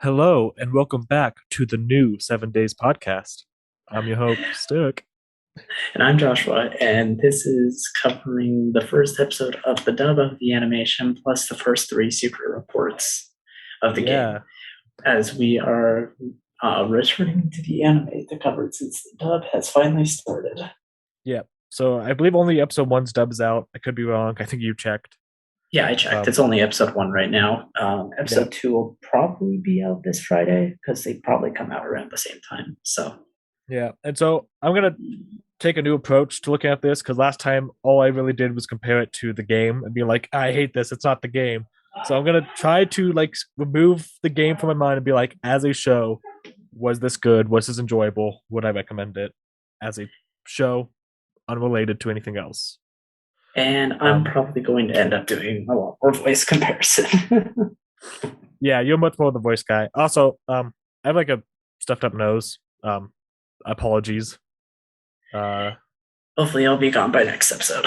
Hello and welcome back to the new 7 Days podcast. I'm your host, Sturk. And I'm Joshua, and this is covering the first episode of the dub of the animation plus the first three secret reports of the game, Yeah, as we are returning to the anime to cover it since the dub has finally started. yeah. So I believe only episode one's dub is out. I could be wrong. I think you checked. Yeah, I checked. Um, It's only episode one right now. yeah, Episode two will probably be out this Friday because they probably come out around the same time. So, yeah. And so I'm gonna take a new approach to looking at this because last time all I really did was compare it to the game and be like, I hate this. It's not the game. So I'm gonna try to remove the game from my mind and be like, as a show, was this good? Was this enjoyable? Would I recommend it as a show, unrelated to anything else? and I'm Um, probably going to end up doing a lot more voice comparison. yeah, you're much more the voice guy. Also, I have like a stuffed up nose. Apologies. Uh, Hopefully, I'll be gone by next episode.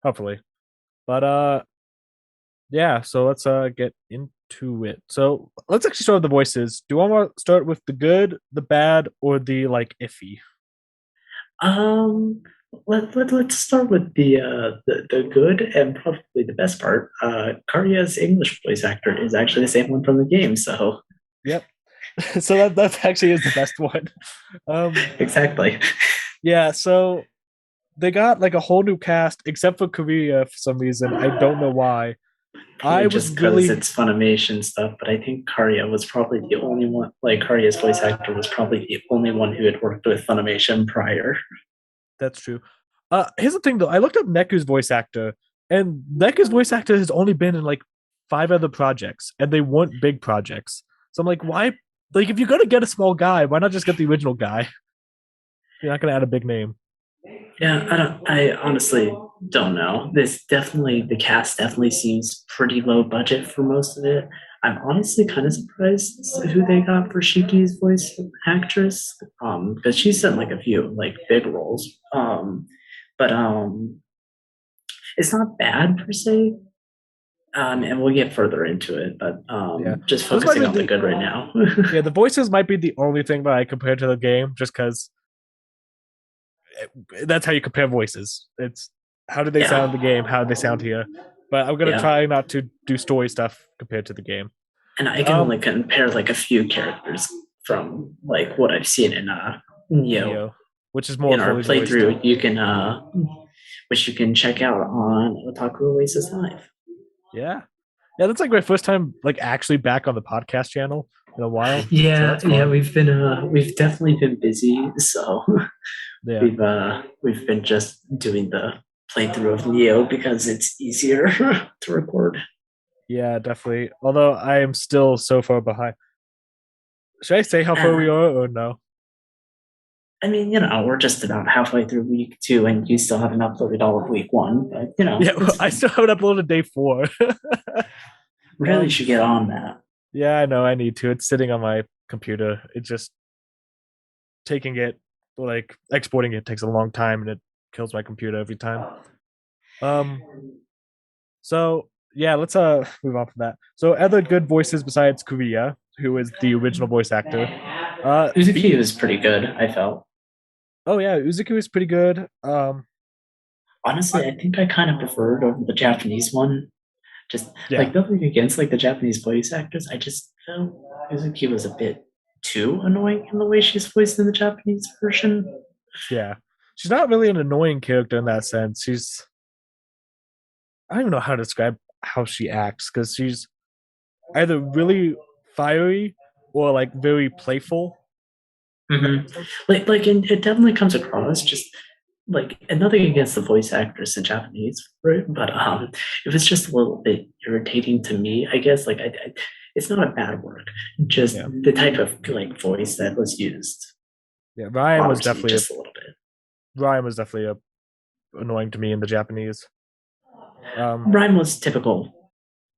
hopefully, but yeah. So let's get into it. So let's actually start with the voices. Do I want to start with the good, the bad, or the like iffy? Um, let's start with the good and probably the best part. Karya's English voice actor is actually the same one from the game, so Yep. So that actually is the best one. Um, exactly. yeah. So they got like a whole new cast except for Korea for some reason. I don't know why. I Probably was just because really it's Funimation stuff, but I think Karya was probably the only one. Like Karya's voice actor was probably the only one who had worked with Funimation prior. That's true. Here's the thing though. I looked up Neku's voice actor, and Neku's voice actor has only been in like five other projects, and they weren't big projects. So I'm like, why? Like, if you're gonna get a small guy, why not just get the original guy? You're not gonna add a big name. Yeah, I don't. I honestly don't know. This definitely the cast definitely seems pretty low budget for most of it. I'm honestly kind of surprised who they got for Shiki's voice actress, because she's done like a few like big roles. But it's not bad per se. And we'll get further into it, but Yeah, just this might focusing be on the the good right now. yeah the voices might be the only thing that I compare to the game, just because that's how you compare voices. It's how do they sound in the Yeah, game? How do they sound here? But I'm gonna yeah. try not to do story stuff compared to the game. And I can only Um, compare like a few characters from like what I've seen in Neo, which is more in our fully voiced. playthrough. You can which you can check out on Otaku Oasis Live. Yeah. Yeah, that's like my first time like actually back on the podcast channel in a while. So Yeah, that's yeah, fun. we've definitely been busy, so Yeah. we've been just doing the playthrough of Neo because it's easier to record. Yeah, definitely. Although I am still so far behind. Should I say how far we Uh, are or no? I mean, we're just about halfway through week two, and you still haven't uploaded all of week one, but Yeah, it's I fine. still haven't uploaded day four. Really um should get on that. yeah, I know I need to. It's sitting on my computer. It's just taking it like exporting it takes a long time and it kills my computer every time. Um so yeah, let's move on from that. So other good voices besides Korea, who is the original voice actor. Uzuki B was pretty good, I felt. Oh yeah, Uzuku is pretty good. I, Honestly, I think I kind of preferred over the Japanese one. Just yeah, like nothing against like the Japanese voice actors. I just felt Uzuki was a bit too annoying in the way she's voiced in the Japanese version. yeah. She's not really an annoying character in that sense. I don't even know how to describe how she acts because she's either really fiery or like very playful. If that Hmm. makes sense. It definitely comes across just like and nothing against the voice actress in Japanese, right? But it was just a little bit irritating to me. I guess it's not a bad word, just Yeah, the type of like voice that was used yeah. bothers me just a little bit. Ryan was definitely annoying to me in the Japanese. Um, Rhyme was typical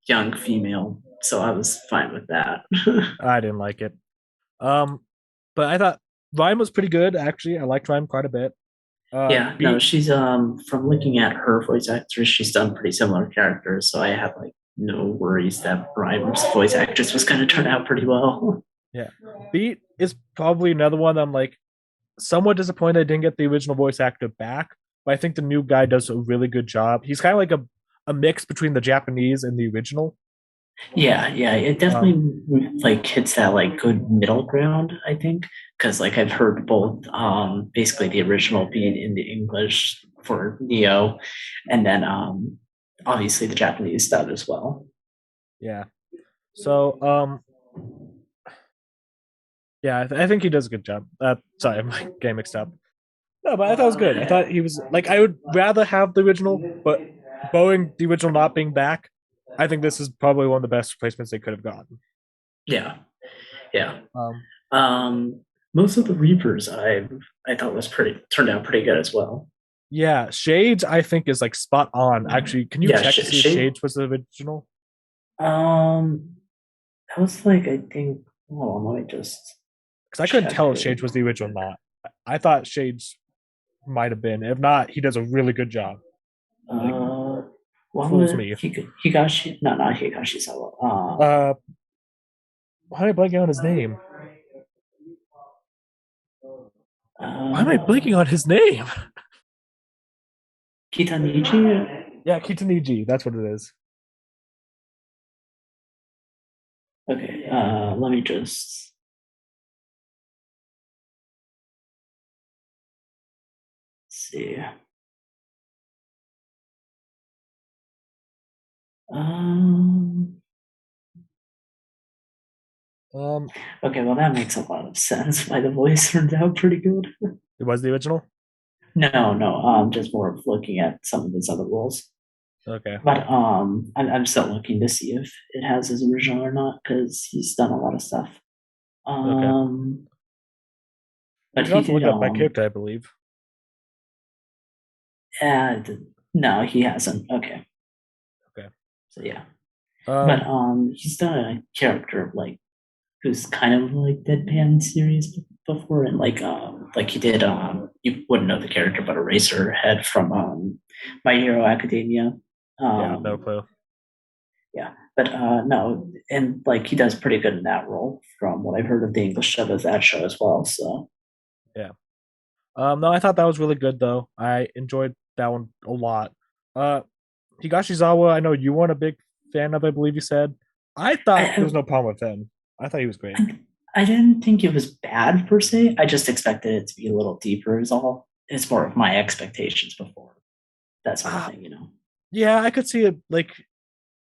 young female, so I was fine with that. I didn't like it. Um, but I thought Ryan was pretty good actually. I liked Ryan quite a bit. Yeah, no, B she's from looking at her voice actress, she's done pretty similar characters, so I have like no worries that Brian's voice actress was going to turn out pretty well. Yeah. Beat is probably another one I'm like somewhat disappointed I didn't get the original voice actor back, but I think the new guy does a really good job. He's kind of like a mix between the Japanese and the original. Yeah, yeah, it Um, definitely like hits that like good middle ground, I think, because like I've heard both basically the original being in the English for Neo and then obviously the Japanese dub as well. yeah. So, yeah, I think he does a good job. Sorry, I'm like getting mixed up. No, but I thought it was good. I thought he was like I would rather have the original, but Boeing the original not being back, I think this is probably one of the best replacements they could have gotten. Yeah, yeah. Um, Um most of the Reapers I thought was pretty turned out pretty good as well. yeah, Shades I think is like spot on. Actually, can you Yeah, check to see if Shade Shades was the original? that was like I think hold on, let me just Because I couldn't check tell if it. Shades was the original or not. I thought Shades might have been. If not, he does a really good job. Like One fools was me. Higashi, no, not Higashi Sawa. Uh, why am I blanking on his name? Why am I blanking Uh, on his name? Kitanichi. Yeah, Kitaniji. That's what it is. Okay, let me just see. Um, Um, okay, well that makes a lot of sense. Why the voice turned out pretty good. it was the original. No, no, just more of looking at some of his other roles. Okay, But I'm still looking to see if it has his original or not because he's done a lot of stuff. okay. Um, You but can he also did look up my character, I believe. add no, he hasn't. Okay, Okay. so yeah, but Um, he's done a character like who's kind of like deadpan serious before, and like he did you wouldn't know the character, but Eraserhead from My Hero Academia. yeah, no Um, clue. yeah, but no, and like he does pretty good in that role from what I've heard of the English dub of that show as well. So Yeah. No, I thought that was really good though. I enjoyed that one a lot. Uh, Higashizawa, I know you weren't a big fan of. I believe you said. I I, thought there was I no problem with him. I thought he was great. I didn't think it was bad per se. I just expected it to be a little deeper. Is all. It's more of my expectations before that sort of Uh, thing, you know. yeah, I could see it. Like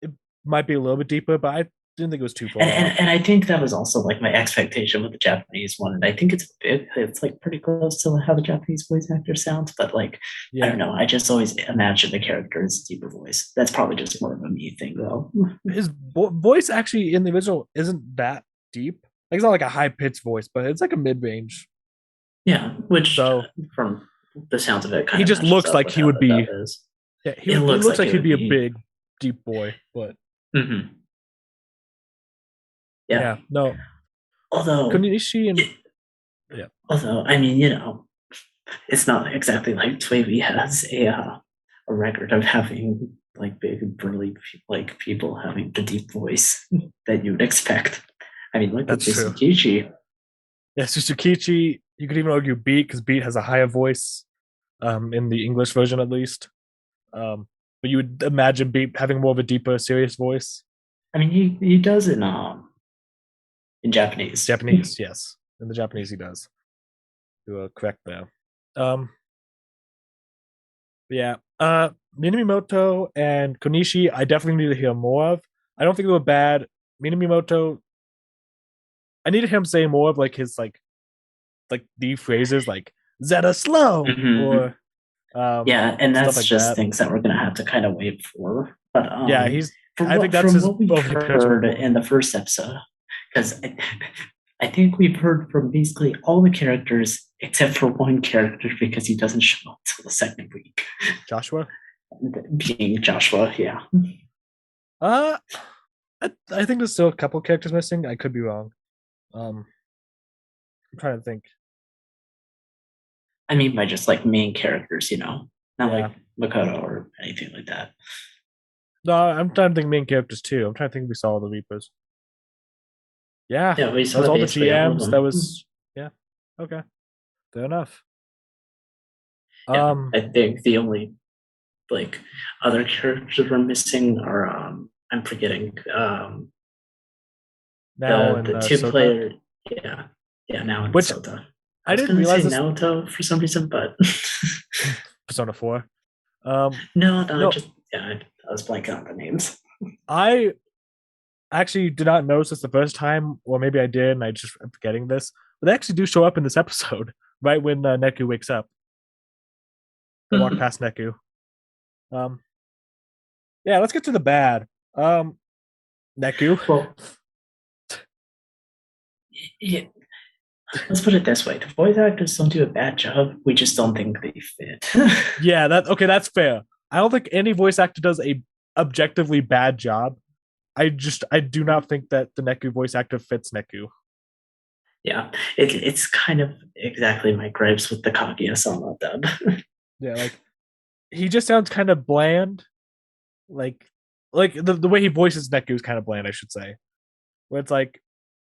it might be a little bit deeper, but I didn't think it was too And, far and off. and I think that was also like my expectation with the Japanese one. And I think it's like pretty close to how the Japanese voice actor sounds, but like I Yeah, don't know. I just always imagine the character as a deeper voice. That's probably just more of a me thing though. his voice actually in the original isn't that deep. Like it's not like a high pitched voice, but it's like a mid range. Yeah, which So from the sounds of it kind he of just matches looks up like with he how would the dub be. is. Yeah, It he looks looks like like it he'd would be a be. big deep boy. But Mhm. Yeah. yeah, no, Although, Kunishi and it, yeah, I mean, it's not exactly like Twavy has a record of having like big burly like people having the deep voice that you would expect. I mean, look at that's true. Tsukichi. Yeah, Suzukichi, you could even argue Beat because Beat has a higher voice, in the English version at least. But you would imagine Beat having more of a deeper, serious voice. I mean, he does in Japanese. Japanese, yes. In the Japanese, he does. You are correct there. Um, yeah. Minamimoto and Konishi, I definitely need to hear more of. I don't think they were bad. Minamimoto, I needed him saying more of like his like the phrases like Zeta slow Mm-hmm. or Yeah, and stuff that's like just that. things that we're gonna have to kind of wait for. But Yeah, he's. from I think what that's from his what we've only potential. heard in the first episode, because I think we've heard from basically all the characters except for one character because he doesn't show up till the second week, Joshua. being Joshua. Yeah, Uh, I think there's still a couple characters missing. I could be wrong. Um, I'm trying to think. I mean by just like main characters, not like Yeah. Makoto or anything like that. No, I'm trying to think main characters too. I'm trying to think if we saw all the Reapers. Yeah, Yeah, we that was saw all the basically all of GMs. That them. was yeah. Okay, fair enough. Yeah, Um, I think the only like other characters we're missing are I'm forgetting now in the two Sota, player. Yeah, yeah, now in which Sota. I I was didn't gonna realize say this. Naoto for some reason, but Persona 4. Um, no, no, just yeah, I was blanking on the names. I actually did not notice this the first time, or maybe I did, and I just am forgetting this. But they actually do show up in this episode, right when Neku wakes up. They walk Mhm. past Neku. Um, yeah, let's get to the bad. Um, Neku. Well, yeah, let's put it this way: the voice actors don't do a bad job. We just don't think they fit. Yeah, that okay. That's fair. I don't think any voice actor does a objectively bad job. I do not think that the Neku voice actor fits Neku. Yeah, it's kind of exactly my gripes with the Kaguya-sama dub. Yeah, like he just sounds kind of bland. Like the way he voices Neku is kind of bland, I should say. Where it's like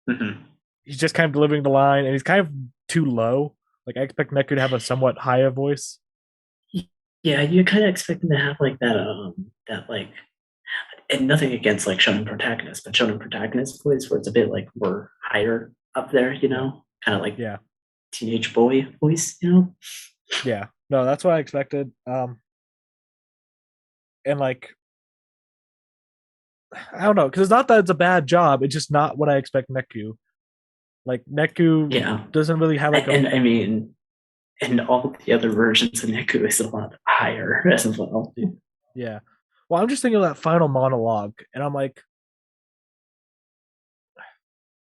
Mhm. he's just kind of delivering the line, and he's kind of too low. Like I expect Neku to have a somewhat higher voice. Yeah, you kind of expect them to have like that like, and nothing against like shonen protagonists, but shonen protagonist voice where it's a bit like more higher up there, Yeah, kind of like yeah, teenage boy voice. yeah. No, that's what I expected. And like I don't know, because it's not that it's a bad job. It's just not what I expect Neku. Like Neku Yeah, doesn't really have like a and I mean, and all the other versions of Niku is a lot higher as well. yeah. Well, I'm just thinking of that final monologue, and I'm like,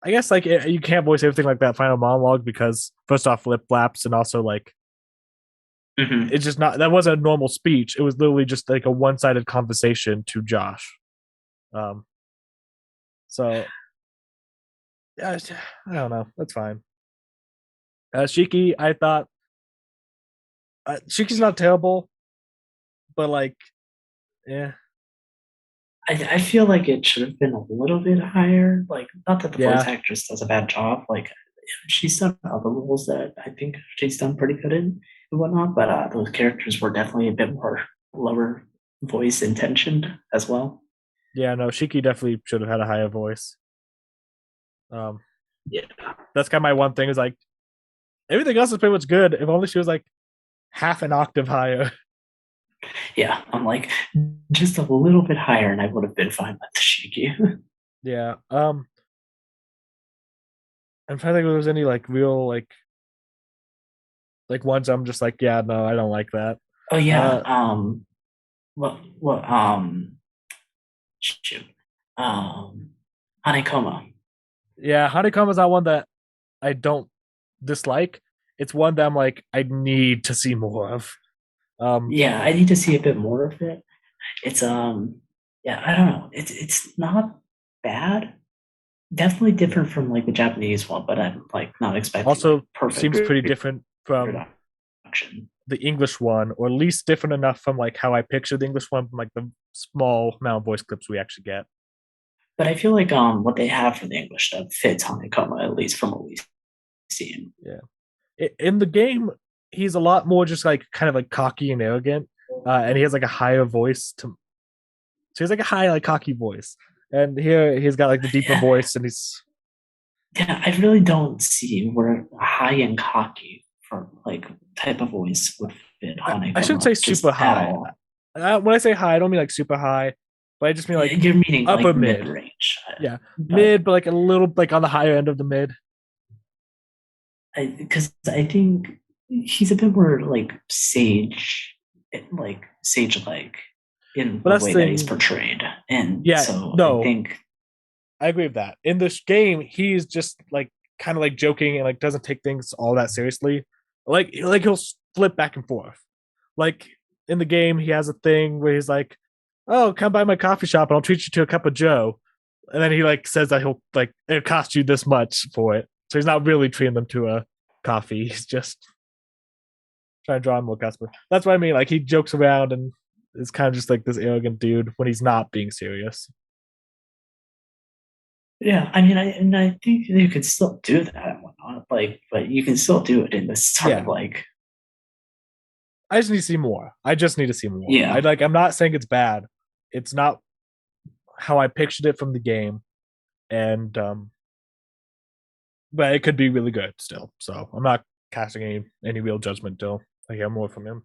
I guess like you can't voice everything like that final monologue because first off, lip flaps, and also like Hmm. it's just not that wasn't a normal speech. It was literally just like a one sided conversation to Josh. Um, so yeah, I don't know. That's fine. Shiki, I thought Shiki's not terrible, but like, yeah, I feel like it should have been a little bit higher. Like, not that the voice yeah, actress does a bad job. Like, she's done other roles that I think she's done pretty good in and whatnot. But those characters were definitely a bit more lower voice intentioned as well. yeah. No, Shiki definitely should have had a higher voice. Um, Yeah, that's kind of my one thing is like everything else is pretty much good. If only she was like half an octave higher. yeah. I'm like just a little bit higher, and I would have been fine with the Shiki. Yeah. I'm trying to think if there's any like real like ones I'm just like, yeah, no, I don't like that. Oh yeah. Uh What shoot. Um Hanekoma. yeah, Honeycomb is not one that I don't dislike. It's one that I'm like, I need to see more of. Um Yeah, I need to see a bit more of it. It's yeah, I don't know. It's not bad. Definitely yeah. different from like the Japanese one, but I'm like not expecting like Also perfect seems pretty different from reproduction. the English one, or at least different enough from like how I picture the English one from like the small amount of voice clips we actually get. But I feel like what they have for the English dub fits Hanekoma, at least from what we've seen. Yeah. In the game, he's a lot more just like kind of like cocky and arrogant, and he has like a higher voice to. So he's like a high like cocky voice, and here he's got like the deeper Yeah, voice, and he's yeah, I really don't see where high and cocky for like type of voice would fit I shouldn't say Hanekoma super just at high. all. When I say high, I don't mean like super high, but I just mean like You're meaning upper like mid mid. range, Yeah, but mid, but like a little like on the higher end of the mid. because I think he's a bit more like sage like in But the that's way the that he's thing. portrayed, and Yeah, so I no, think I agree with that. In this game, he's just like kind of like joking and like doesn't take things all that seriously. Like he'll flip back and forth. Like in the game, he has a thing where he's like, "Oh, come by my coffee shop and I'll treat you to a cup of Joe," and then he like says that he'll like it cost you this much for it. So he's not really treating them to a coffee. He's just trying to draw him more customer. That's what I mean. Like he jokes around and is kind of just like this arrogant dude when he's not being serious. Yeah, I mean, I think you could still do that and whatnot, like, but you can still do it in this sort of Yeah, like, I just need to see more. I just need to see more. I yeah, like. I'm not saying it's bad. It's not how I pictured it from the game, and but it could be really good still. So I'm not casting any real judgment till I hear more from him.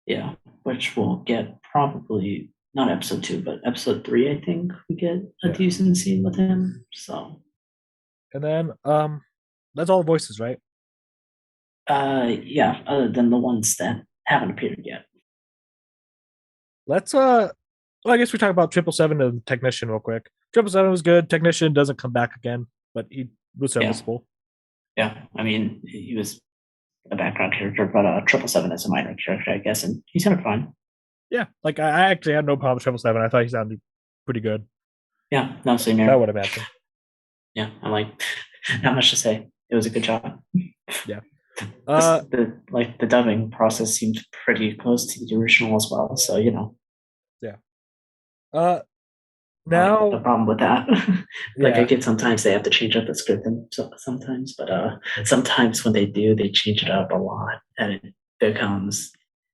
yeah, which we'll get probably not episode two, but episode three. I think we get a Yeah, decent scene with him. So, and then that's all the voices, right? yeah, other than the ones that haven't appeared yet. Let's well, I guess we talk about 777 and the Technician real quick. 777 was good. Technician doesn't come back again, but he was Yeah, serviceable. yeah. I mean, he was a background character, but 777 is a minor character, I guess, and he sounded fine. Yeah, like I actually had no problem with 777. I thought he sounded pretty good. Yeah, no, same I here. would imagine. Yeah, I'm like, not much to say. It was a good job. Yeah. The dubbing process seemed pretty close to the original as well. So Yeah. Uh like no now problem with that. Like I yeah. get sometimes they have to change up the script and sometimes, but sometimes when they do, they change it up a lot and it becomes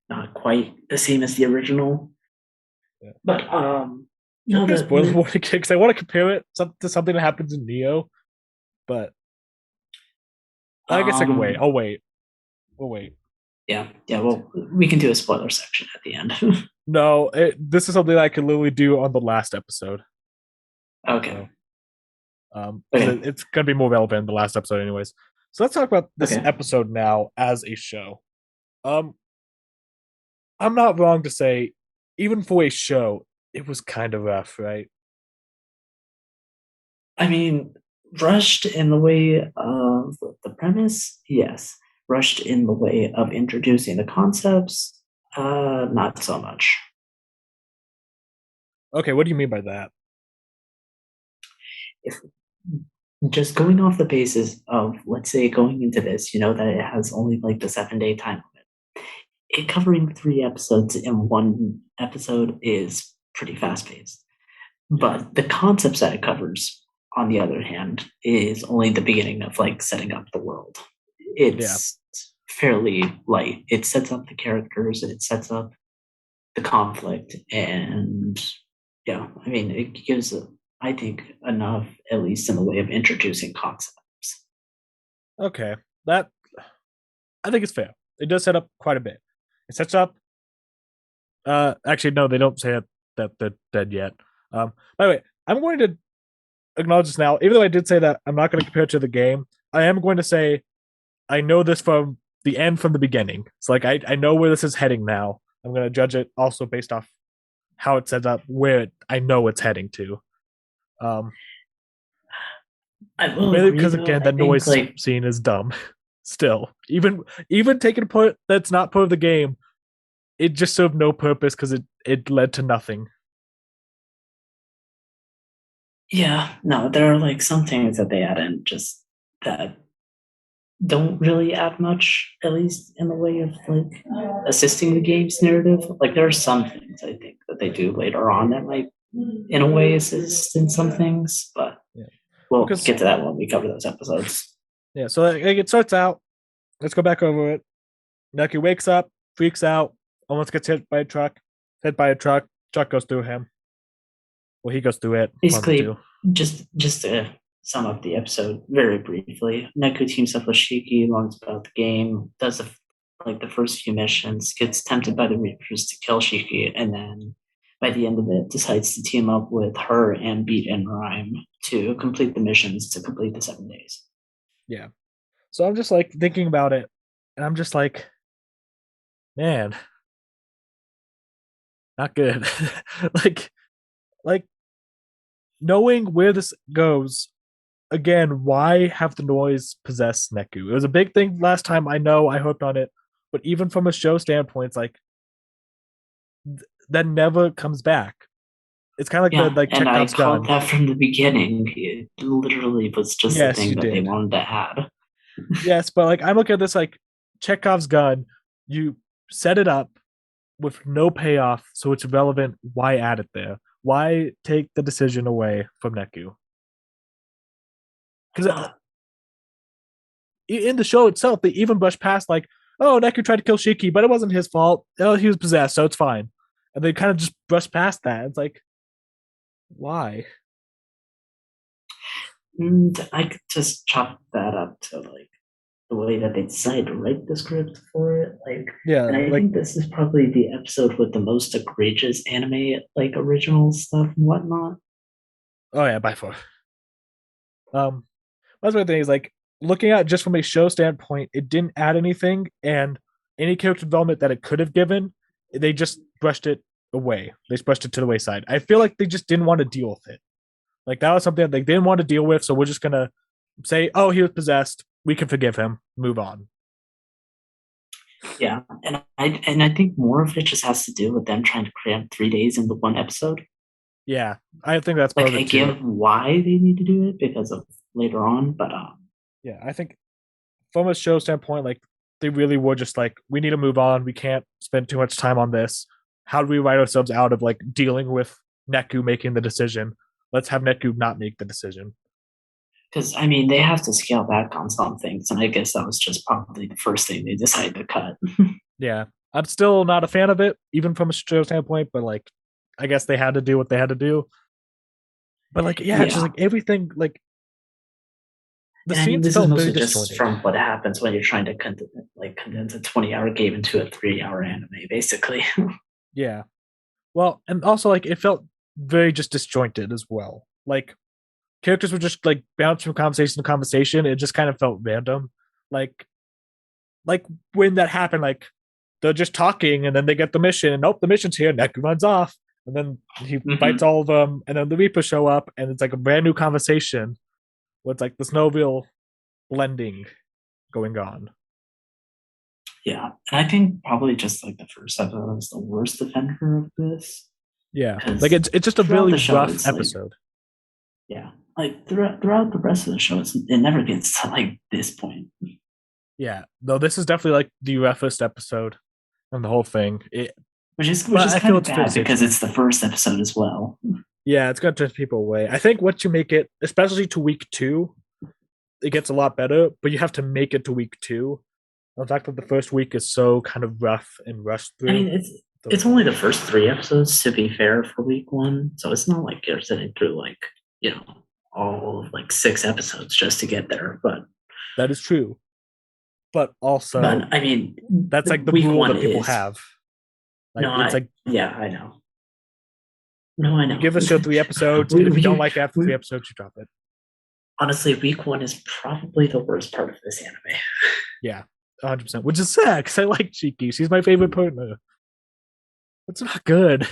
not quite the same as the original. Yeah. But Can we no, get a spoiler warning because I want to compare it to something that happens in Neo, but I guess I can wait. um I'll wait. We'll wait. yeah. Well, we can do a spoiler section at the end. No, this is something I could literally do on the last episode. Okay. So because Okay. it's gonna be more relevant in the last episode, anyways. So let's talk about this Okay. episode now as a show. Um, I'm not wrong to say, even for a show, it was kind of rough, right? I mean, rushed in the way of the premise, yes. Rushed in the way of introducing the concepts, not so much. Okay, what do you mean by that? If just going off the basis of, let's say, going into this, that it has only like the 7 day time limit. It covering 3 episodes in one episode is pretty fast paced. Yeah, But the concepts that it covers, on the other hand, is only the beginning of like setting up the world. yeah. It's fairly light. It sets up the characters, it sets up the conflict, and yeah, I mean, it gives, I think, enough, at least in the way of introducing concepts. Okay, that I think it's fair. It does set up quite a bit. It sets up. Actually, no, they don't say that they're dead yet. By the way, I'm going to acknowledge this now. Even though I did say that I'm not going to compare it to the game, I am going to say I know this from the end from the beginning. It's like I know where this is heading now. I'm going to judge it also based off how it sets up I know it's heading to. Um, I will Mainly agree, because though. again, I that think noise like scene is dumb. Still, even taking a part that's not part of the game, it just served no purpose because it led to nothing. yeah, no, there are like some things that they add in just that don't really add much, at least in the way of like assisting the game's narrative. Like there are some things I think that they do later on that might, in a way, assist in some things, but Yeah, we'll because get to that when we cover those episodes. yeah, so like, it starts out. Let's go back over it. Nucky wakes up, freaks out, almost gets hit by a truck. Hit by a truck. Truck goes through him. Well, he goes through it. One of the two. Basically, just to sum up the episode very briefly, Neku teams up with Shiki, learns about the game, does like the first few missions, gets tempted by the Reapers to kill Shiki, and then by the end of it, decides to team up with her and Beat and Rhyme to complete the missions to complete the 7 days. Yeah. So I'm just like thinking about it, and I'm just like, man, not good. like, like knowing where this goes again. Why have the noise possess Neku? It was a big thing last time. I know I hooked on it, but even from a show standpoint, it's like that never comes back. It's kind of like the Yeah, like and I Chekhov's called gun. that from the beginning. It literally was just the Yes, thing you that they did. wanted to add. Yes, but like I'm looking at this like Chekhov's gun. You set it up, with no payoff, so it's irrelevant. Why add it there? Why take the decision away from Neku? Because Uh, in the show itself, they even brush past like, oh, Neku tried to kill Shiki, but it wasn't his fault. Oh, he was possessed, so it's fine. And they kind of just brush past that. It's like, why? and I could just chalk that up to like the way that they decided to write the script for it. Like, Yeah, and I like, think this is probably the episode with the most egregious anime like original stuff and whatnot. oh yeah, by far. Um, that's my thing is like looking at it just from a show standpoint, it didn't add anything, and any character development that it could have given, they just brushed it away. They just brushed it to the wayside. I feel like they just didn't want to deal with it. Like that was something that they didn't want to deal with, so we're just gonna say, "Oh, he was possessed. We can forgive him. Move on." Yeah, and I think more of it just has to do with them trying to cram 3 days into one episode. Yeah, I think that's part Like of I it too. get why they need to do it because of later on, but Yeah, I think from a show standpoint, like they really were just like, we need to move on. We can't spend too much time on this. How do we write ourselves out of like dealing with Neku making the decision? Let's have Neku not make the decision. because I mean they have to scale back on some things, and I guess that was just probably the first thing they decided to cut. Yeah, I'm still not a fan of it, even from a show standpoint. But like, I guess they had to do what they had to do. But like, yeah, it's just Yeah, like everything. Like the and I mean scenes this is felt very mostly just disjointed. from what happens when you're trying to condense a 20-hour game into a 3-hour anime, basically. Yeah. Well, and also like it felt very just disjointed as well. Like characters were just like bounced from conversation to conversation. It just kind of felt random. Like like when that happened, like they're just talking and then they get the mission and nope, the mission's here. Neku runs off and then he fights Hmm. all of them and then the Reapers show up and it's like a brand new conversation where it's like there's no real blending going on. Yeah, and I think probably just like the first episode is the worst offender of this Yeah, like because it's just a throughout really the show rough it's like episode. yeah, like throughout the rest of the show it never gets to like this point, Yeah, though this is definitely like the roughest episode and the whole thing. which But is I kind feel of it's fair to bad say because so. it's the first episode as well. Yeah, it's gonna turn people away. I think once you make it, especially to week two, it gets a lot better. But you have to make it to week two. The fact that the first week is so kind of rough and rushed I mean through, it's only the first 3 episodes to be fair for week one, so it's not like you're sitting through like you know all of like 6 episodes just to get there. that is true. But But also, I mean, that's like the week rule one that people is have. Like no, it's I like yeah, I know. No, I you know. give a show 3 episodes, and we, if you don't we, like it after three we episodes, you drop it. honestly, week one is probably the worst part of this anime. Yeah, 100%. Which is sad because I like Chiki. She's my favorite partner. It's not good. It's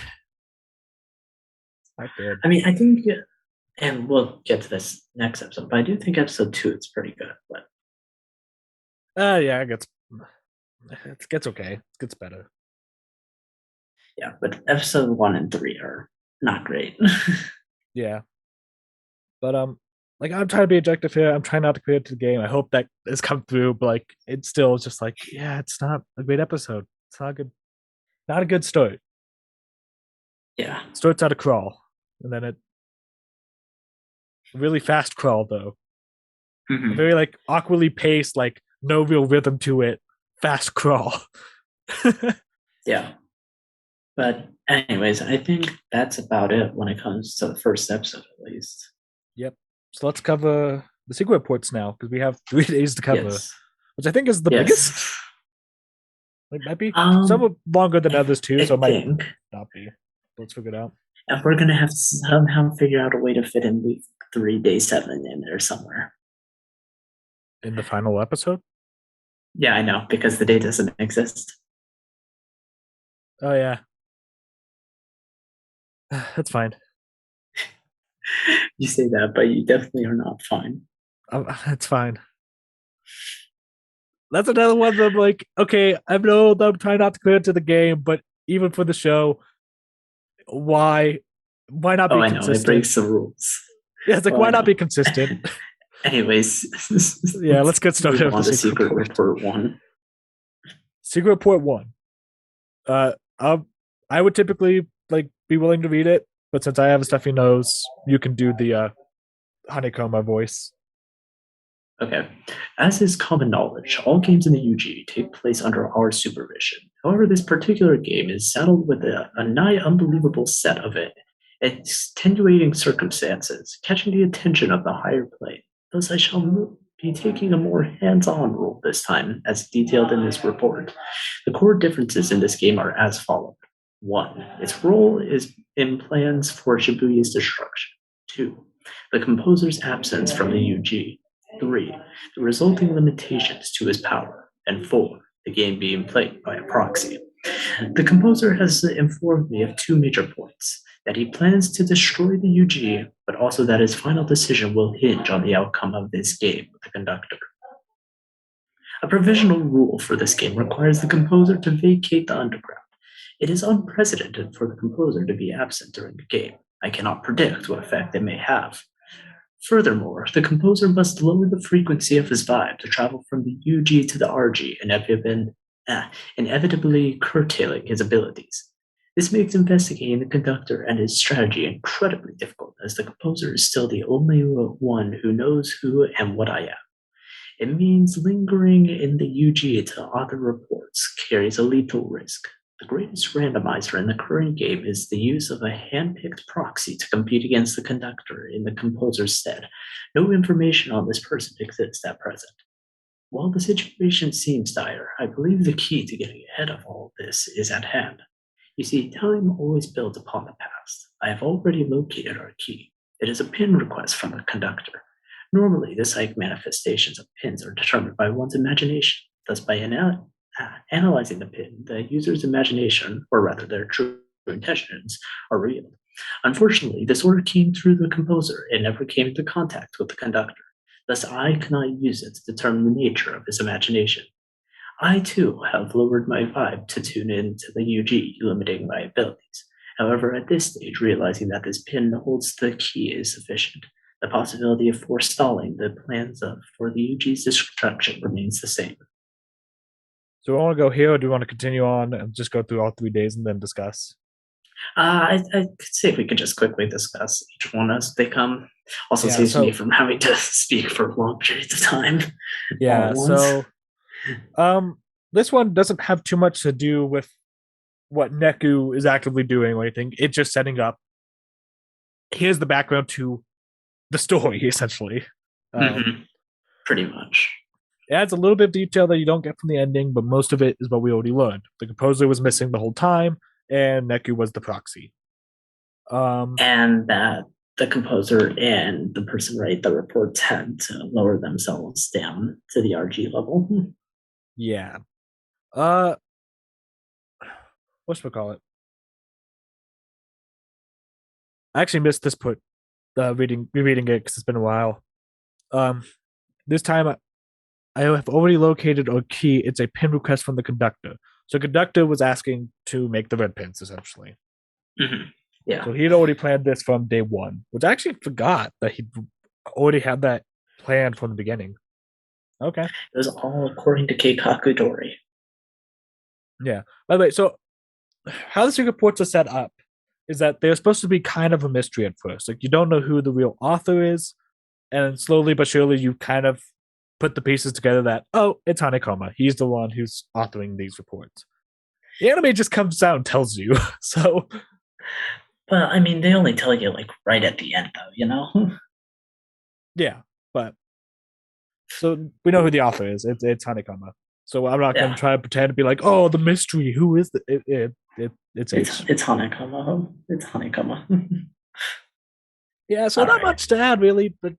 not good. I mean, I think, and we'll get to this next episode, but I do think episode two is pretty good. But Yeah, it gets okay. It gets better. yeah, but episode one and three are not great. Yeah, but like I'm trying to be objective here. I'm trying not to create to the game. I hope that has come through, but like it's still just like yeah, it's not a great episode. It's not good. Not a good start. Yeah. Starts out a crawl, and then it really fast crawl though. A Hmm. very like awkwardly paced, like no real rhythm to it. Fast crawl. Yeah. But, anyways, I think that's about it when it comes to the first episode, at least. Yep. So let's cover the secret reports now because we have 3 days to cover, Yes. which I think is the biggest. Yes. Like might be some Um, are longer than I, others too, I so it might think, not be. Let's figure it out and we're going to have to somehow figure out a way to fit in week three, day seven in there somewhere. in the final episode. Yeah, I know, because the day doesn't exist. Oh yeah, that's fine. You say that, but you definitely are not fine. That's fine. That's another one that I'm like, okay, I know that I'm trying not to clear it to the game, but even for the show, why why not Oh, be I know, it consistent? breaks the rules. Yeah, it's like Oh, I why not be know. consistent? Anyways, Yeah, let's let's get started move with the on to secret Secret report. Report 1. Secret report one. I would typically like be willing to read it, but since I have a stuffy nose, you can do the honeycomb voice. Okay. As is common knowledge, all games in the UG take place under our supervision. However, this particular game is saddled with a nigh unbelievable set of extenuating circumstances, catching the attention of the higher plane. Thus, I shall be taking a more hands on role this time, as detailed in this report. The core differences in this game are as follows. 1. Its role is in plans for Shibuya's destruction. 2. The composer's absence from the UG. 3. The resulting limitations to his power. And 4. The game being played by a proxy. The composer has informed me of two major points: that he plans to destroy the UG, but also that his final decision will hinge on the outcome of this game with the conductor. A provisional rule for this game requires the composer to vacate the underground. It is unprecedented for the composer to be absent during the game. I cannot predict what effect it may have. Furthermore, the composer must lower the frequency of his vibe to travel from the UG to the RG, inevitably curtailing his abilities. This makes investigating the conductor and his strategy incredibly difficult, as the composer is still the only one who knows who and what I am. It means lingering in the UG to author reports carries a lethal risk. The greatest randomizer in the current game is the use of a hand-picked proxy to compete against the conductor in the composer's stead. No information on this person exists at present. While the situation seems dire, I believe the key to getting ahead of all this is at hand. You see, time always builds upon the past. I have already located our key. It is a pin request from the conductor. Normally, the psychic manifestations of pins are determined by one's imagination. Thus, by analyzing the pin, the user's imagination, or rather their true intentions, are revealed. Unfortunately, this order came through the composer and never came into contact with the conductor. Thus, I cannot use it to determine the nature of his imagination. I, too, have lowered my vibe to tune in to the UG, limiting my abilities. However, at this stage, realizing that this pin holds the key is sufficient. The possibility of forestalling the plans for the UG's destruction remains the same. So, do I want to go here, or do we want to continue on and just go through all 3 days and then discuss? I could see if we could just quickly discuss each one as they come. Also Yeah. saves me So from having to speak for long periods of time all yeah. at once. This one doesn't have too much to do with what Neku is actively doing or anything. It's just setting up. Here's the background to the story, essentially. Um, Mm-hmm. Pretty much. it adds a little bit of detail that you don't get from the ending, but most of it is what we already learned. The composer was missing the whole time, and Neku was the proxy. Um, And that the composer and the person writing the reports had to lower themselves down to the RG level. yeah. Uh, what's we call it? I actually missed this put rereading it because it's been a while. Um, this time I have already located a key. It's a pin request from the conductor. So conductor was asking to make the red pins essentially. Mm-hmm. Yeah. So he had already planned this from day one, which I actually forgot that he already had that planned from the beginning. Okay. It was all according to Keikaku Dori. Yeah. By the way, so how the secret reports are set up is that they're supposed to be kind of a mystery at first. Like you don't know who the real author is, and slowly but surely you kind of put the pieces together that, oh, it's Hanekoma. He's the one who's authoring these reports. The anime just comes out and tells you. So But I mean, they only tell you like right at the end, though. You know. yeah, but so we know who the author is. It's Hanekoma. So I'm not going Yeah. to try to pretend to be like, oh, the mystery. Who is it's It's H. it's Hanekama. It's Hanekama. Yeah, so All not right. much to add really, but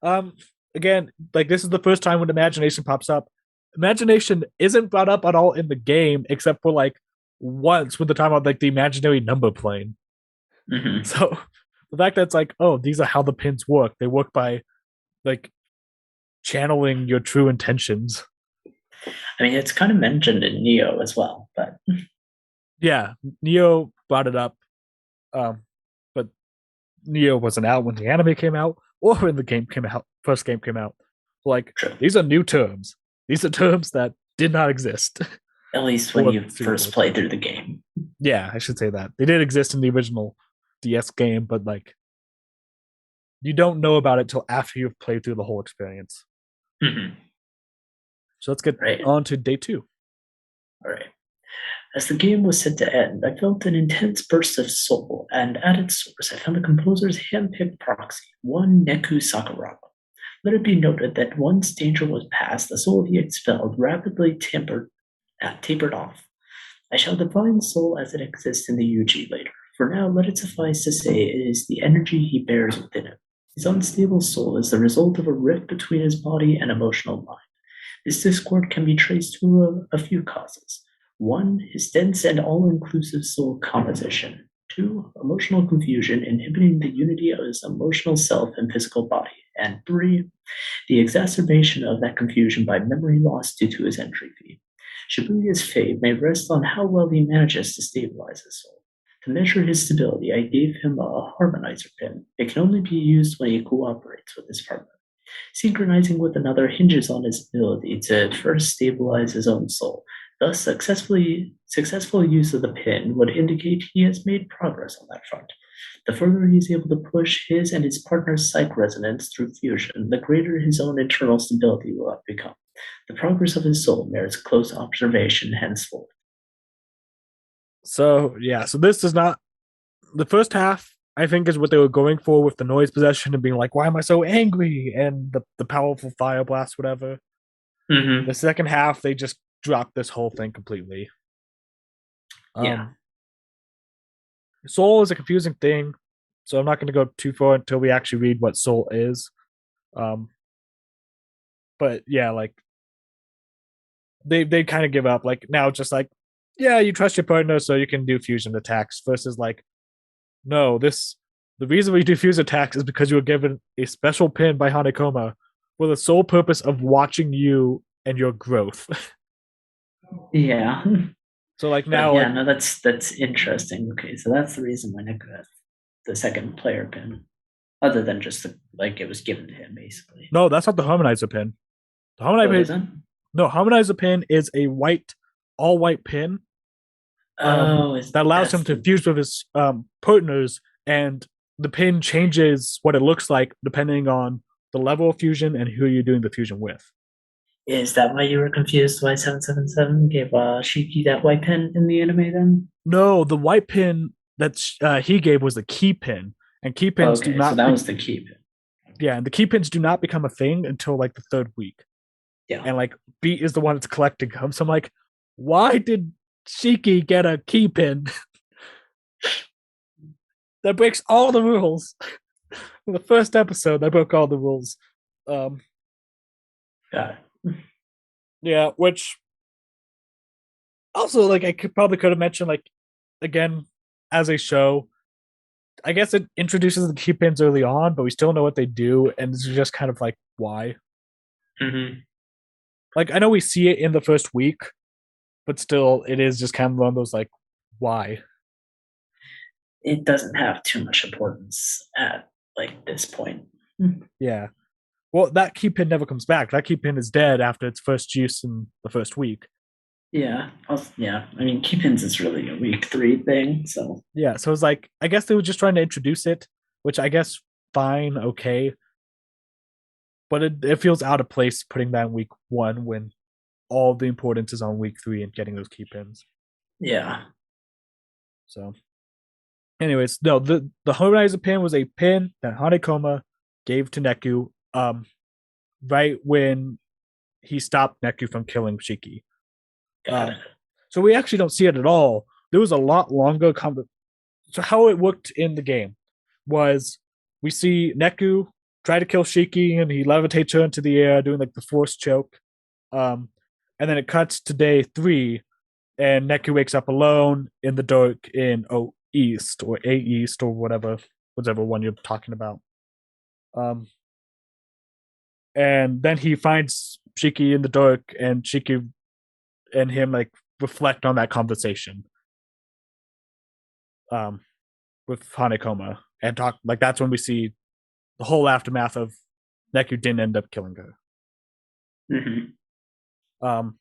um, again, like this is the first time when imagination pops up. Imagination isn't brought up at all in the game, except for like once when the time of like the imaginary number plane. Mm-hmm. So the fact that it's like, oh, these are how the pins work. They work by like channeling your true intentions. I mean, it's kind of mentioned in Neo as well, but Yeah, Neo brought it up, but Neo wasn't out when the anime came out or when the game came out. First game came out. Like true. these are new terms. These are terms that did not exist At least when for you Secret first Ports. play through the game. Yeah, I should say that. They did exist in the original DS game, but like you don't know about it till after you've played through the whole experience. Hmm. So let's get Right. on to day two. All right. As the game was set to end, I felt an intense burst of soul, and at its source, I found the composer's hand-picked proxy, one Neku Sakuraba. Let it be noted that once danger was past, the soul he expelled rapidly tapered off. I shall define soul as it exists in the UG later. For now, let it suffice to say it is the energy he bears within him. His unstable soul is the result of a rift between his body and emotional mind. This discord can be traced to a few causes. One, his dense and all inclusive soul composition. Two, emotional confusion inhibiting the unity of his emotional self and physical body. And three, the exacerbation of that confusion by memory loss due to his entry fee. Shibuya's fate may rest on how well he manages to stabilize his soul. To measure his stability, I gave him a harmonizer pin. It can only be used when he cooperates with his partner. Synchronizing with another hinges on his ability to first stabilize his own soul. Thus, successful use of the pin would indicate he has made progress on that front. The further he is able to push his and his partner's psych resonance through fusion, the greater his own internal stability will have become. The progress of his soul merits close observation henceforth. So yeah, so this does not the first half I think is what they were going for with the noise possession and being like, why am I so angry? And the powerful fire blast, whatever. The Mm-hmm. second half, they just dropped this whole thing completely. Yeah. Um Soul is a confusing thing, so I'm not gonna go too far until we actually read what soul is. Um but yeah, like they kind of give up. Like now just like, yeah, you trust your partner so you can do fusion attacks versus like, no, this the reason we do fusion attacks is because you were given a special pin by Hanekoma for the sole purpose of watching you and your growth. Yeah. So like But now, yeah, like no, that's interesting. Okay, so that's the reason why Nick got the second player pin, other than just like it was given to him basically. no, that's not the harmonizer pin. The harmonizer Oh, it pin, isn't. no, harmonizer pin is a all white pin Oh, is that allows him that's to the fuse with his partners, and the pin changes what it looks like depending on the level of fusion and who you're doing the fusion with. is that why you were confused why 777 gave Shiki that white pin in the anime then? No, the white pin that he gave was the key pin, and key Oh, pins do okay, so not. that was the key pin. Yeah, and the key pins do not become a thing until like the third week, Yeah. and like Beat is the one that's collecting them. So I'm like, why did Shiki get a key pin that breaks all the rules? In the first episode, they broke all the rules. Um, Got it. yeah, which also like I could have mentioned like again as a show. I guess it introduces the key pins early on, but we still know what they do, and it's just kind of like why. Mm-hmm. Like I know we see it in the first week, but still, it is just kind of one of those like why. It doesn't have too much importance at like this point. Yeah. Well, that key pin never comes back. That key pin is dead after its first use in the first week. Yeah, yeah. I mean, key pins is really a week three thing, so Yeah, so it's like I guess they were just trying to introduce it, which I guess fine, okay, but it feels out of place putting that in week one when all the importance is on week three and getting those key pins. yeah. So, anyways, no, the Horizon pin was a pin that Hanekoma gave to Neku, right when he stopped Neku from killing Shiki. Got it. Um, so we actually don't see it at all. There was a lot longer. So how it worked in the game was we see Neku try to kill Shiki and he levitates her into the air doing like the force choke. Um, and then it cuts to day three and Neku wakes up alone in the dark in East or A East or whatever, whichever one you're talking about. Um, and then he finds Shiki in the dark and Shiki and him like reflect on that conversation um, with Hanekoma and talk like that's when we see the whole aftermath of Neku didn't end up killing her. Mm-hmm. Um,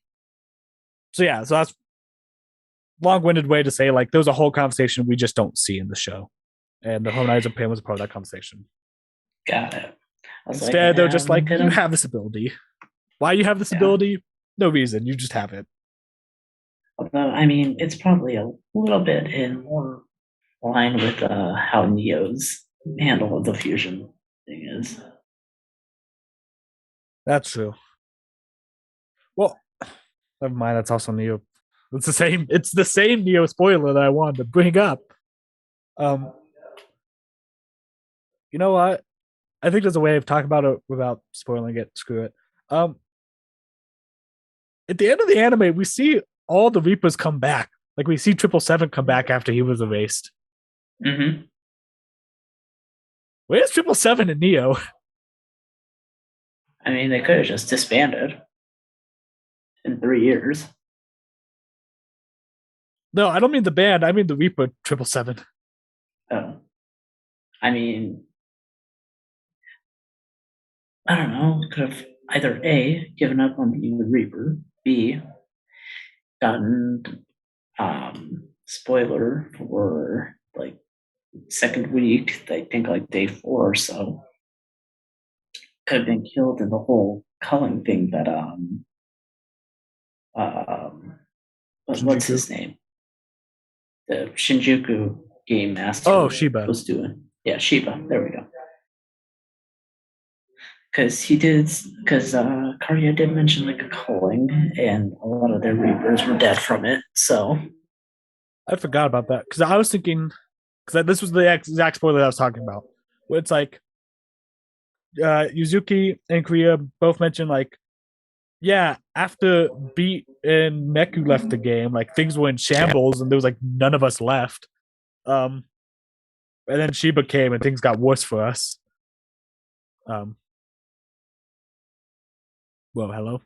so yeah, so that's long-winded way to say like there was a whole conversation we just don't see in the show, and the harmonizer pen was a part of that conversation. Got it. I was like, Instead, they're just like, they you don't. have this ability. Why you have this Yeah. ability? No reason. You just have it. Although, I mean, it's probably a little bit in more line with how Neo's handle of the fusion thing is. That's true. Well, never mind. That's also Neo. It's the same. It's the same Neo spoiler that I wanted to bring up. Um, you know what? I think there's a way of talking about it without spoiling it. Screw it. Um, at the end of the anime, we see all the Reapers come back. Like we see 777 come back after he was erased. Mm-hmm. Where's 777 and Neo? I mean, they could have just disbanded in 3 years. No, I don't mean the band. I mean the Reaper 777. Oh, I mean, I don't know. Could have either A, given up on being the Reaper, B, gotten spoiler for like second week, I think like day 4 or so, could have been killed in the whole culling thing that um what's Shinjuku. his name? The Shinjuku game Oh, master Shiba. was doing. Yeah, Shiba. There we go. Because he did, because Karya did mention like a culling, and a lot of their reapers were dead from it. So I forgot about that because I was thinking because this was the exact spoiler I was talking about. Where it's like Yuzuki and Korea both mentioned like, yeah, after Beat and Neku left the game, like things were in shambles and there was like none of us left. Um, and then Shiba came and things got worse for us. Um, well, hello.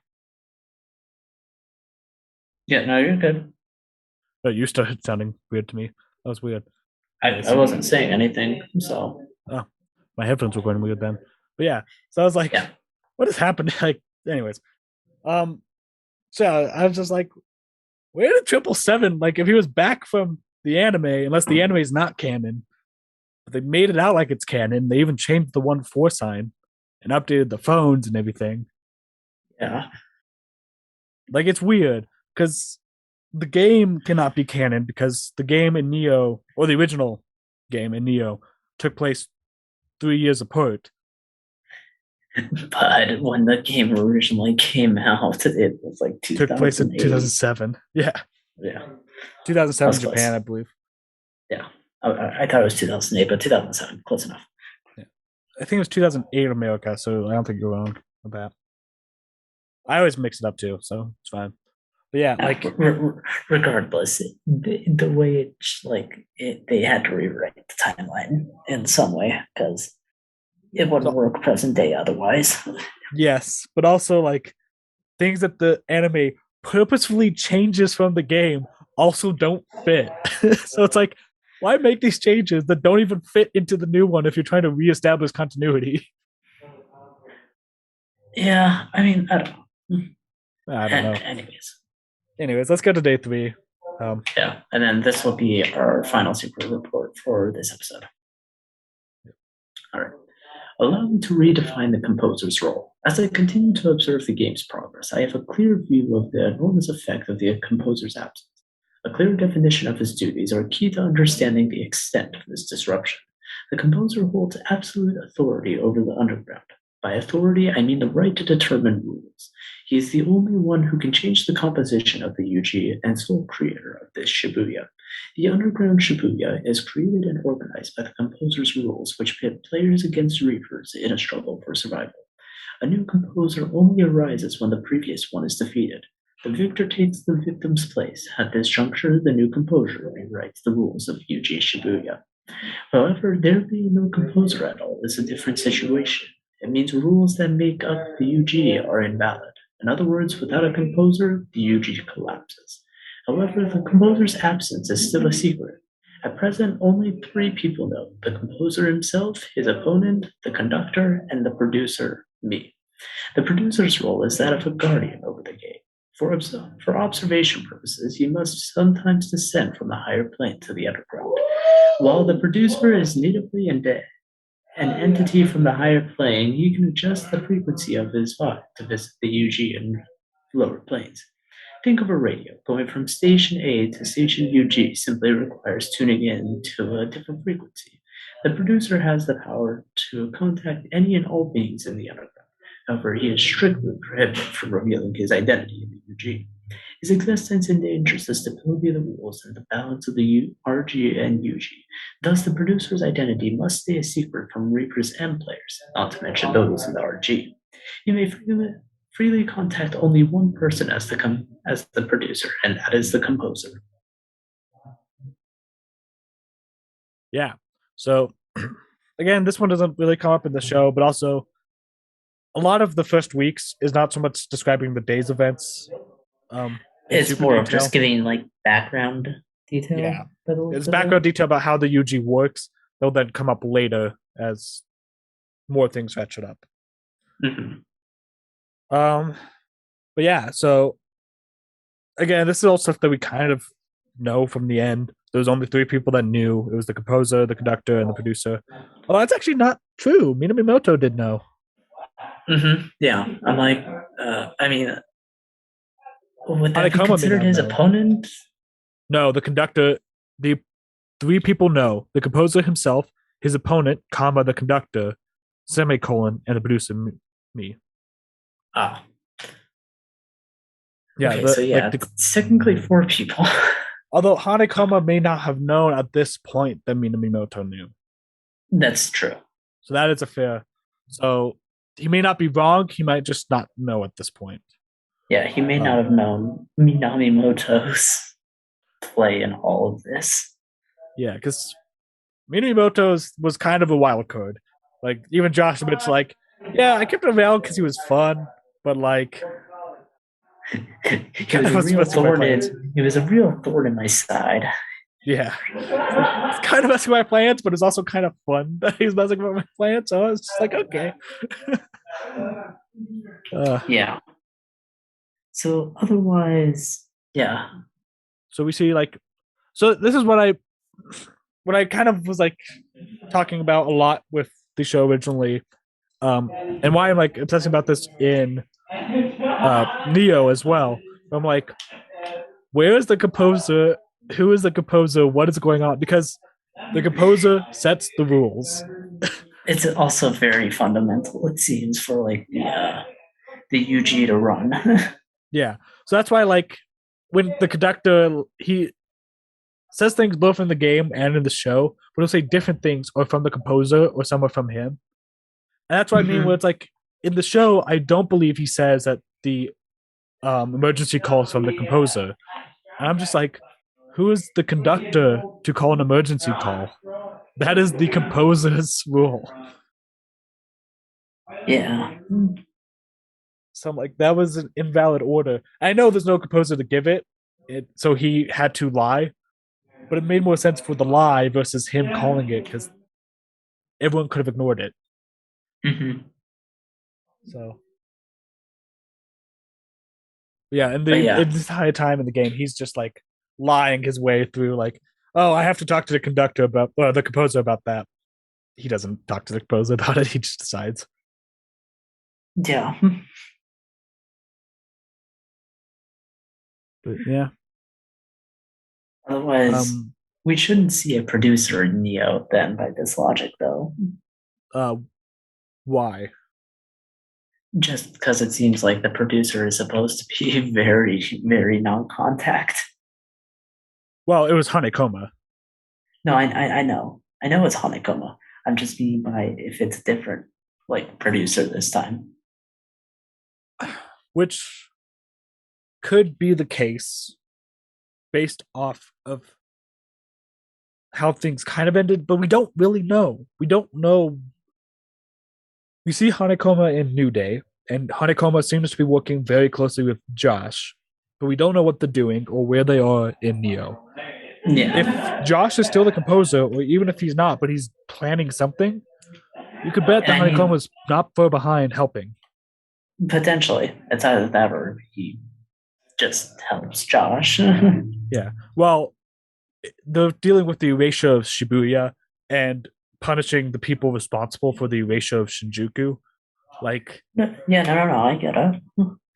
yeah, no, you're good. Oh, you started sounding weird to me. That was weird. I wasn't saying anything, so Oh, my headphones were going weird then. But yeah, so I was like, yeah. what has happened? Like, anyways, um, so I was just like, where did 777? Like, if he was back from the anime, unless the anime is not canon, but they made it out like it's canon. They even changed the 1-4 sign and updated the phones and everything. Yeah. Like, it's weird because the game cannot be canon because the game in Neo, or the original game in Neo, took place 3 years apart. But when the game originally came out, it was like Took place in 2008. 2007. Yeah, Yeah, I 2007 was Japan, close. I believe. Yeah, I thought it was 2008, but 2007, close enough. Yeah. I think it was 2008 America, so I don't think you're wrong about that. I always mix it up too, so it's fine. But yeah, Yeah, like regardless, the way they had to rewrite the timeline in some way because it wouldn't so, work present day otherwise. yes, but also like things that the anime purposefully changes from the game also don't fit. So it's like, why make these changes that don't even fit into the new one if you're trying to reestablish continuity? Yeah, I mean, I don't know. I don't know. Anyways, Anyways, let's get to day 3. Um, yeah, and then this will be our final super report for this episode. All right. Allow me to redefine the composer's role. As I continue to observe the game's progress, I have a clear view of the enormous effect of the composer's absence. A clear definition of his duties are key to understanding the extent of this disruption. The composer holds absolute authority over the underground. By authority, I mean the right to determine rules. He is the only one who can change the composition of the UG and sole creator of this Shibuya. The underground Shibuya is created and organized by the composer's rules, which pit players against reapers in a struggle for survival. A new composer only arises when the previous one is defeated. The victor takes the victim's place. At this juncture, the new composer rewrites the rules of UG Shibuya. However, there being no composer at all is a different situation. It means rules that make up the UG are invalid. In other words, without a composer, the UG collapses. However, the composer's absence is still a secret. At present, only 3 people know: the composer himself, his opponent, the conductor, and the producer, me. The producer's role is that of a guardian over the game. For observation purposes, you must sometimes descend from the higher plane to the underground. While the producer is natively an entity from the higher plane, you can adjust the frequency of his vibe to visit the UG and lower planes. Think of a radio. Going from station A to station UG simply requires tuning in to a different frequency. The producer has the power to contact any and all beings in the underground. However, he is strictly prohibited from revealing his identity in the UG. His existence endangers the stability of the rules and the balance of the RG and UG. Thus, the producer's identity must stay a secret from reapers and players, not to mention those in the RG. You may freely contact only one person as the producer, and that is the composer. Yeah. So again, this one doesn't really come up in the show, but also a lot of the first weeks is not so much describing the day's events in It's super more of detail. just giving like background Yeah. detail. It's background detail about how the UG works. They'll then come up later as more things ratchet up. Mm-hmm. Um, but yeah, so again, this is all stuff that we kind of know from the end. There was only three people that knew. It was the composer, the conductor, and the producer. Oh, that's actually not true. Minamimoto did know. Mm-hmm. Yeah, I'm like, I mean, would that be Hanekoma may considered not his know. opponent? No, the conductor, the three people know. The composer himself, his opponent, comma, the conductor, semicolon, and the producer, me. Ah, Yeah, okay, so yeah, it's technically four people. although Hanekoma may not have known at this point that Minamimoto knew. That's true. So that is a fair. So he may not be wrong. He might just not know at this point. Yeah, he may not have known Minamimoto's play in all of this. Yeah, because Minamimoto was kind of a wild card. Like even Josh Schmidt's like, yeah, I kept him around because he was fun, but like He was a real thorn in. He was a real thorn in my side. Yeah, it's kind of messing with my plans, but it's also kind of fun that he's messing with my plans. So it's just like okay. Yeah. So otherwise, yeah. So we see like, so this is what I kind of was like talking about a lot with the show originally, and why I'm like obsessing about this in Neo as well. I'm like, where is the composer? Who is the composer? What is going on? Because the composer sets the rules. It's also very fundamental, it seems, for like the UG to run. Yeah, so that's why like when the conductor he says things both in the game and in the show, but he'll say different things or from the composer or some are from him. And that's what I mean. Where it's like in the show, I don't believe he says that the emergency calls from the composer. And I'm just like, who is the conductor to call an emergency call? That is the composer's rule. Yeah. So I'm like, that was an invalid order. I know there's no composer to give so he had to lie. But it made more sense for the lie versus him calling it because everyone could have ignored it. Mm-hmm. So yeah, and But yeah, the entire time in the game, he's just like lying his way through. Like, oh, I have to talk to the conductor about the composer about that. He doesn't talk to the composer about it. He just decides. yeah. But yeah. Otherwise, we shouldn't see a producer in Neo then by this logic, though. Why? Just because it seems like the producer is supposed to be very, very non-contact. Well, it was Hanekoma. No, I know. I know it's Hanekoma. I'm just meaning by if it's a different like producer this time. Which could be the case based off of how things kind of ended, but we don't really know. We don't know. We see Hanekoma in New Day, and Hanekoma seems to be working very closely with Josh, but we don't know what they're doing or where they are in Neo. Yeah. If Josh is still the composer, or even if he's not, but he's planning something, you could bet that Hanekoma's not far behind helping. Potentially. It's either that or he just helps Josh. Yeah. Well, the dealing with the erasure of Shibuya and punishing the people responsible for the erasure of Shinjuku, like Yeah, no, I get it.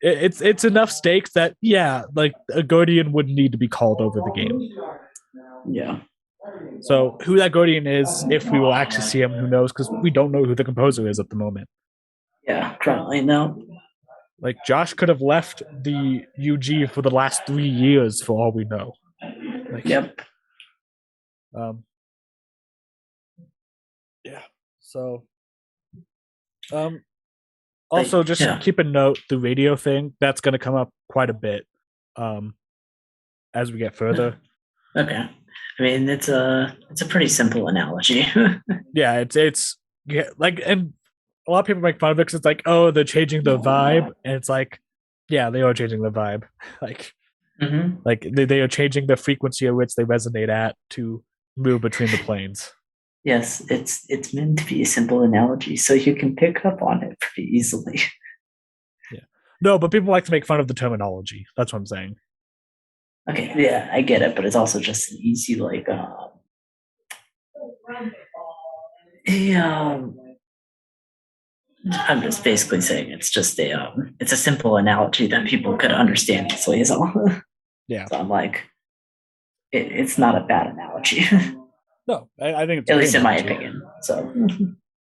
it's enough stakes that yeah, like a guardian would need to be called over the game. Yeah. So who that guardian is, if we will actually see him, who knows? Because we don't know who the composer is at the moment. Yeah, currently no. Like Josh could have left the UG for the last 3 years, for all we know. Like, Yep. um, yeah. So, um, Like, also just yeah. keep a note the radio thing that's going to come up quite a bit, um, as we get further. Okay. I mean, it's a pretty simple analogy. Yeah, it's yeah, like, and a lot of people make fun of it because it's like, oh, they're changing the vibe, and it's like, yeah, they are changing the vibe, like, hmm they are changing the frequency at which they resonate at to move between the planes. Yes, it's meant to be a simple analogy, so you can pick up on it pretty easily. Yeah, no, but people like to make fun of the terminology. That's what I'm saying. Okay, yeah, I get it, but it's also just an easy like yeah. I'm just basically saying it's a simple analogy that people could understand easily is all. Yeah, So I'm like, it's not a bad analogy, no, I think it's a at great least in my analogy. opinion. So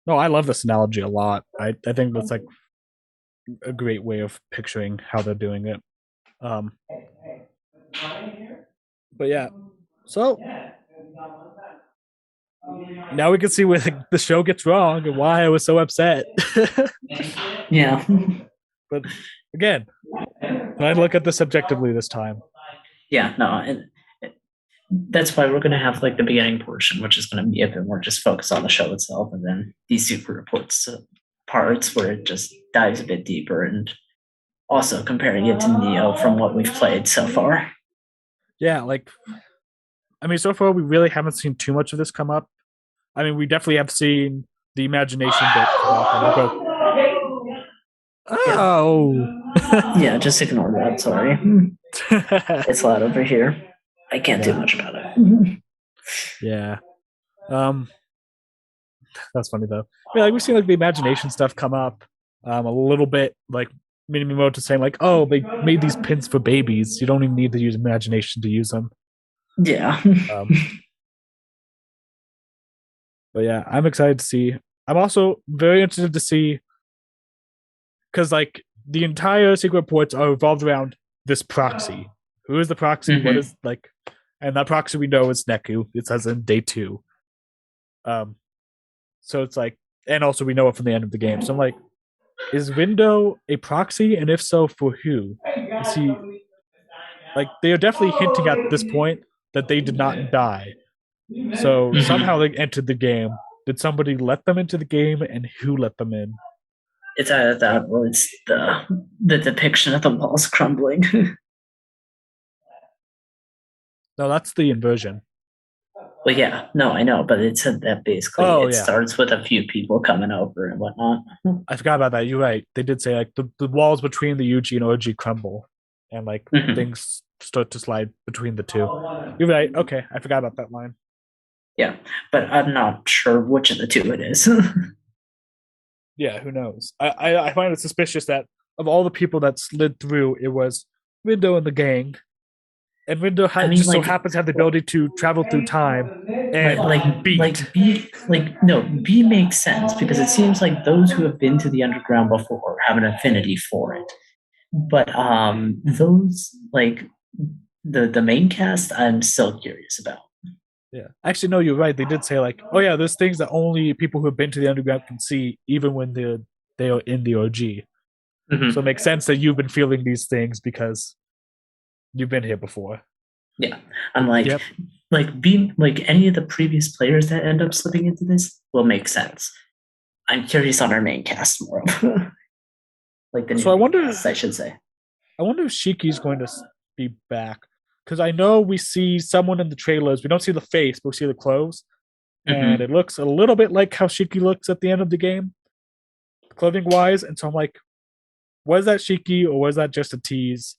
No, I love this analogy a lot. I think that's like a great way of picturing how they're doing it. Um, but yeah, so now we can see where the show gets wrong and why I was so upset. yeah, But again, I look at this objectively this time. yeah, no, and that's why we're going to have like the beginning portion, which is going to be a bit more just focused on the show itself, and then these super reports parts where it just dives a bit deeper and also comparing it to Neo from what we've played so far. Yeah, like I mean, so far we really haven't seen too much of this come up. I mean, we definitely have seen the imagination bit come up, and I'll go, Yeah, oh, yeah, just ignore that. Sorry, it's loud over here. I can't do yeah, much about it. yeah. Um, that's funny though. Yeah, like we've seen like the imagination stuff come up, a little bit. Like Minimoto saying like, oh, they made these pins for babies. You don't even need to use imagination to use them. Yeah, Um, but yeah, I'm excited to see. I'm also very interested to see because like the entire secret reports are revolved around this proxy. Who is the proxy? What hmm is like, and that proxy we know is Neku. It says in day two. Um, so it's like, and also we know it from the end of the game. So I'm like, is Window a proxy, and if so, for who? Is he like they are definitely hinting at this point that they did not die. So somehow hmm they entered the game. Did somebody let them into the game, and who let them in? It's either that or it's the depiction of the walls crumbling. No, that's the inversion. Well, yeah, no, I know, but it said that basically Oh it yeah, starts with a few people coming over and whatnot. I forgot about that. You're right. They did say like the walls between the UG and OG crumble, and like hmm things start to slide between the two. You're right. Okay, I forgot about that line. Yeah, but I'm not sure which of the two it is. Yeah, who knows? I find it suspicious that of all the people that slid through, it was Window and the gang, and Window I mean, just so happens to have the ability to travel through time like, and like, beat. like B, like no, B makes sense because it seems like those who have been to the underground before have an affinity for it. But those like the main cast, I'm still curious about. Yeah, actually, no, you're right. They did say like, oh yeah, there's things that only people who have been to the underground can see, even when they are in the OG. So it hmm makes sense that you've been feeling these things because you've been here before. Yeah, I'm But yep. like B, like any of the previous players that end up slipping into this will make sense. I'm curious on our main cast more of, like the new So main cast, I should say. I wonder if Shiki's going to be back because I know we see someone in the trailers. We don't see the face, but we see the clothes, and hmm it looks a little bit like how Shiki looks at the end of the game, clothing wise. And so I'm like, was that Shiki or was that just a tease?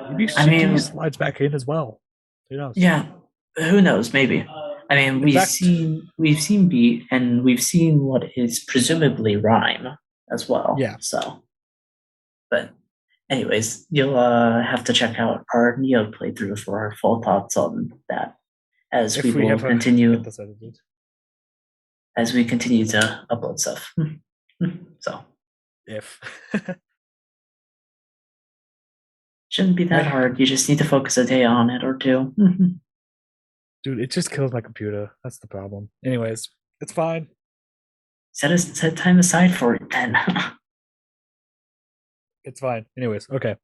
Maybe I Shiki mean, slides back in as well. Who knows? yeah, who knows? Maybe. I mean, In fact, we've seen Beat, and we've seen what is presumably Rhyme as well. yeah, So, but anyways, you'll have to check out our Neo playthrough for our full thoughts on that as we if we will ever get continue this edited. to upload stuff. So If. shouldn't be that I hard. You just need to focus a day on it or two. Dude, it just kills my computer. That's the problem. Anyways, it's fine. Set time aside for it then. It's fine. Anyways, okay.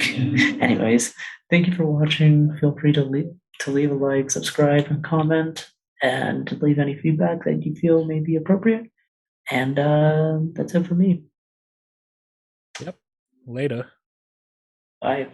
Anyways, thank you for watching. Feel free to leave a like, subscribe, and comment, and leave any feedback that you feel may be appropriate. And that's it for me. Yep. Later. Bye.